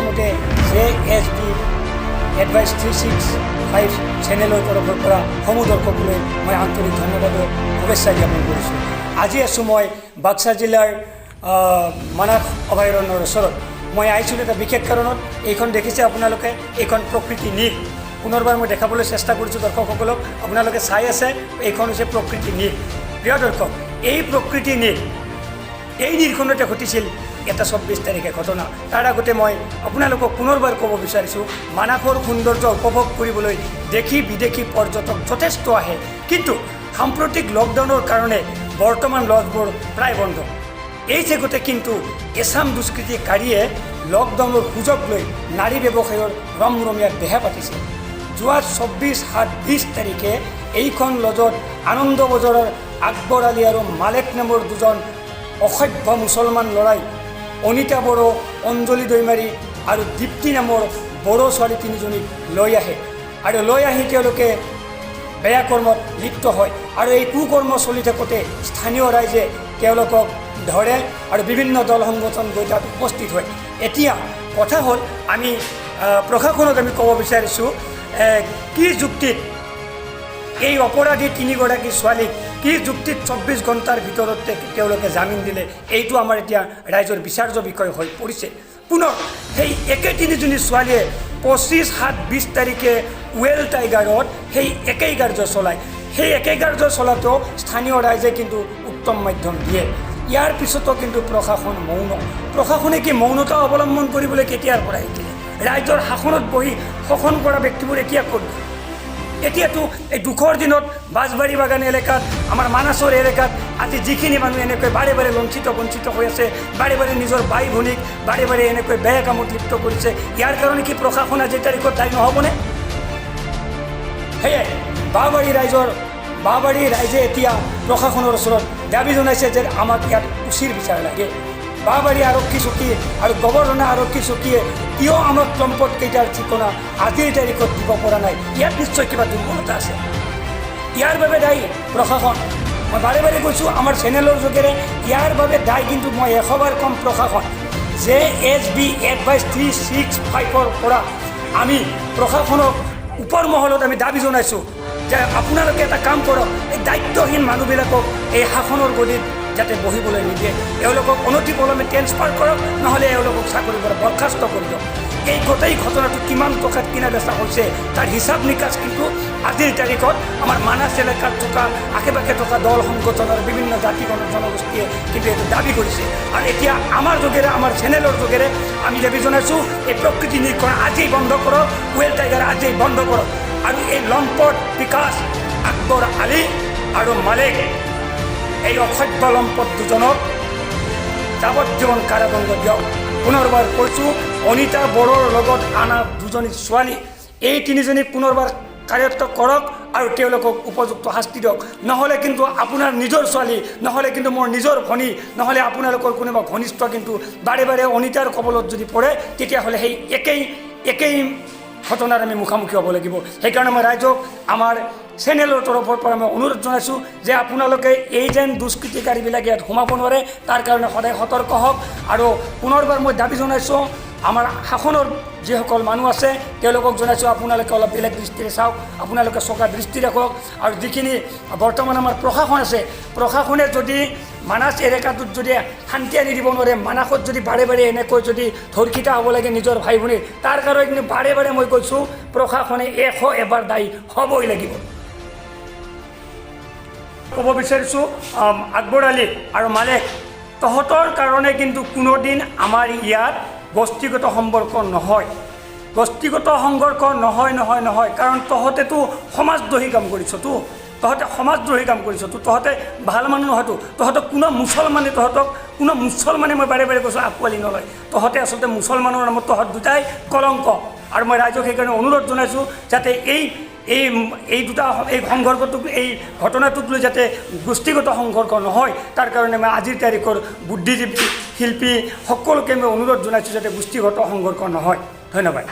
প্ৰথমতে JSB advice 365 চেনেলৰ তৰফৰ পৰা সমূহ দৰ্শকলৈ মই আন্তৰিক ধন্যবাদ আৰু শুভেচ্ছা জ্ঞাপন কৰিছোঁ। আজি আছোঁ মই বাক্সা জিলাৰ মানাহ অভয়াৰণ্যৰ ওচৰত। মই আহিছোঁ এটা বিশেষ কাৰণত। এইখন দেখিছে আপোনালোকে, এইখন প্ৰকৃতি নীল। পুনৰবাৰ মই দেখাবলৈ চেষ্টা কৰিছোঁ দৰ্শকসকলক। আপোনালোকে চাই আছে, এইখন হৈছে প্ৰকৃতি নীল। প্ৰিয় দৰ্শক, এই প্ৰকৃতি নীল, এই নীলখনতে ঘটিছিল এটা 24 তাৰিখে ঘটনা। তাৰ আগতে মই আপোনালোকক পুনৰবাৰ ক'ব বিচাৰিছোঁ, মানাহৰ সৌন্দৰ্য উপভোগ কৰিবলৈ দেশী বিদেশী পৰ্যটক যথেষ্ট আহে, কিন্তু সাম্প্ৰতিক লকডাউনৰ কাৰণে বৰ্তমান লজবোৰ প্ৰায় বন্ধ। এই চেগতে কিন্তু এছাম দুষ্কৃতিকাৰীয়ে লকডাউনৰ সুযোগ লৈ নাৰী ব্যৱসায়ৰ ৰমৰমীয়া বেহা পাতিছে। যোৱা 24/7/20 তাৰিখে এইখন লজত আনন্দ বজাৰৰ আকবৰ আলী আৰু মালেক নামৰ দুজন অসভ্য মুছলমান ল'ৰাই অনিতা বড়ো, অঞ্জলি দৈমাৰী আৰু দীপ্তি নামৰ বড়ো ছোৱালী 3জনীক লৈ আহে আৰু লৈ আহি তেওঁলোকে বেয়া কৰ্মত লিপ্ত হয়। আৰু এই কুকৰ্ম চলি থাকোঁতে স্থানীয় ৰাইজে তেওঁলোকক ধৰে আৰু বিভিন্ন দল সংগঠন গৈ তাত উপস্থিত হয়। এতিয়া কথা হ'ল, আমি প্ৰশাসনক আমি ক'ব বিচাৰিছোঁ, কি যুক্তিত এই অপৰাধী 3গৰাকী ছোৱালীক কি যুক্তিত 24 ঘণ্টাৰ ভিতৰতে তেওঁলোকে জামিন দিলে, এইটো আমাৰ এতিয়া ৰাইজৰ বিচাৰ্য বিষয় হৈ পৰিছে। পুনৰ সেই একে 3জনী ছোৱালীয়ে 25/7/20 তাৰিখে ৱেল টাইগাৰত সেই একেই কাৰ্য চলায়। সেই একেই কাৰ্য চলাতেও স্থানীয় ৰাইজে কিন্তু উত্তম মাধ্যম দিয়ে। ইয়াৰ পিছতো কিন্তু প্ৰশাসন মৌন। প্ৰশাসনে কি মৌনতা অৱলম্বন কৰিবলৈ কেতিয়াৰ পৰা শিকিলে? ৰাইজৰ শাসনত বহি শাসন কৰা ব্যক্তিবোৰ এতিয়া ক'ত? এতিয়াতো এই দুখৰ দিনত বাঁশবাৰী বাগান এলেকাত, আমাৰ মানাছৰ এলেকাত আজি যিখিনি মানুহ এনেকৈ বাৰে বাৰে বঞ্চিত হৈ আছে, বাৰে বাৰে নিজৰ ভাই ভনীক বাৰে বাৰে এনেকৈ বেয়া কামত লিপ্ত কৰিছে, ইয়াৰ কাৰণে কি প্ৰশাসন আজিৰ তাৰিখত দায়ী নহ'বনে? সেয়ে বাঁহবাৰী ৰাইজে এতিয়া প্ৰশাসনৰ ওচৰত দাবী জনাইছে যে আমাক ইয়াত উচিত বিচাৰ লাগে। বাঁহবাৰী আৰক্ষী চকী আৰু গভৰ্ণৰ আৰক্ষী চকীয়ে কিয় আমাক সম্পদকেইটাৰ ঠিকনা আজিৰ তাৰিখত দিব পৰা নাই? ইয়াত নিশ্চয় কিবা দুৰ্বলতা আছে। ইয়াৰ বাবে দায়ী প্ৰশাসন। মই বাৰে বাৰে কৈছোঁ আমাৰ চেনেলৰ যোগেৰে, ইয়াৰ বাবে দায়ী কিন্তু মই 100বাৰ কম প্ৰশাসন। JSB এডভাইচ 365ৰ পৰা আমি প্ৰশাসনক ওপৰ মহলত আমি দাবী জনাইছোঁ যে আপোনালোকে এটা কাম কৰক, এই দায়িত্বহীন মানুহবিলাকক এই শাসনৰ গদিত যাতে বহিবলৈ নিদিয়ে, এওঁলোকক অনতিপলমে ট্ৰেন্সফাৰ কৰক, নহ'লে এওঁলোকক চাকৰিৰ পৰা বৰখাস্ত কৰি দিয়ক। এই গোটেই ঘটনাটো কিমান টকাত কিনা বেচা হৈছে তাৰ হিচাপ নিকাচ কিন্তু আজিৰ তাৰিখত আমাৰ মানাছ এলেকাত থকা আশে পাশে থকা দল সংগঠনৰ বিভিন্ন জাতি জনগোষ্ঠীয়ে কিন্তু এইটো দাবী কৰিছে। আৰু এতিয়া আমাৰ যোগেৰে, আমাৰ চেনেলৰ যোগেৰে আমি দাবী জনাইছোঁ, এই প্ৰকৃতি নিৰীক্ষণ আজিই বন্ধ কৰক, ৱেল টাইগাৰ আজিই বন্ধ কৰক, আৰু এই লম্পট বিকাশ আকবৰ আলী আৰু মালেক, এই অসভ্য লম্পট দুজনক যাৱজ্জীৱন কাৰাদণ্ড দিয়ক। পুনৰবাৰ কৈছোঁ, অনিতা বড়োৰ লগত আনা 2জনী ছোৱালী, এই 3জনীক পুনৰবাৰ কাৰ্যত কৰক আৰু তেওঁলোকক উপযুক্ত শাস্তি দিয়ক। নহ'লে কিন্তু আপোনাৰ নিজৰ ছোৱালী, নহ'লে কিন্তু মোৰ নিজৰ ভনী, নহ'লে আপোনালোকৰ কোনোবা ঘনিষ্ঠ কিন্তু বাৰে বাৰে অনিতাৰ কবলত যদি পৰে, তেতিয়াহ'লে সেই একেই ঘটনাৰ আমি মুখামুখি হ'ব লাগিব। সেইকাৰণে মই ৰাইজক, আমাৰ চেনেলৰ তৰফৰ পৰা মই অনুৰোধ জনাইছোঁ যে আপোনালোকে এই যেন দুষ্কৃতিকাৰীবিলাকে ইয়াত সোমাব নোৱাৰে, তাৰ কাৰণে সদায় সতৰ্ক হওক। আৰু পুনৰবাৰ মই দাবী জনাইছোঁ, আমাৰ শাসনৰ যিসকল মানুহ আছে তেওঁলোকক জনাইছোঁ, আপোনালোকে অলপ বেলেগ দৃষ্টিৰে চাওক, আপোনালোকে চোকা দৃষ্টি ৰাখক। আৰু যিখিনি বৰ্তমান আমাৰ প্ৰশাসন আছে, প্ৰশাসনে যদি মানাছ এলেকাটোত যদি শান্তি আনি দিব নোৱাৰে, মানাসত যদি বাৰে বাৰে এনেকৈ যদি ধৰ্ষিত হ'ব লাগে নিজৰ ভাই ভনী, তাৰ কাৰণে কিন্তু বাৰে বাৰে মই কৈছোঁ প্ৰশাসনে 101বাৰ দায়ী হ'বই লাগিব। ক'ব বিচাৰিছোঁ, আকবৰ আলী আৰু মালেক, তহঁতৰ কাৰণে কিন্তু কোনোদিন আমাৰ ইয়াত গোষ্ঠীগত সম্পৰ্ক নহয়, গোষ্ঠীগত সংঘৰ্ষ নহয়, কাৰণ তহঁতেতো সমাজদ্ৰোহী কাম কৰিছতো, তহঁতে সমাজদ্ৰোহী কাম কৰিছতো, তহঁতে ভাল মানুহ নহয়তো, তহঁতক কোনো মুছলমানে মই বাৰে বাৰে কৈছোঁ আঁকোৱালি নলয়। তহঁতে আচলতে মুছলমানৰ নামত তহঁত দুটাই কলংক। আৰু মই ৰাইজক সেইকাৰণে অনুৰোধ জনাইছোঁ যাতে এই সংঘৰ্ষটোক, এই ঘটনাটোক লৈ যাতে গোষ্ঠীগত সংঘৰ্ষ নহয়, তাৰ কাৰণে মই আজিৰ তাৰিখৰ বুদ্ধিজীৱী, শিল্পী সকলোকে মই অনুৰোধ জনাইছোঁ যাতে গোষ্ঠীগত সংঘৰ্ষ নহয়। ধন্যবাদ।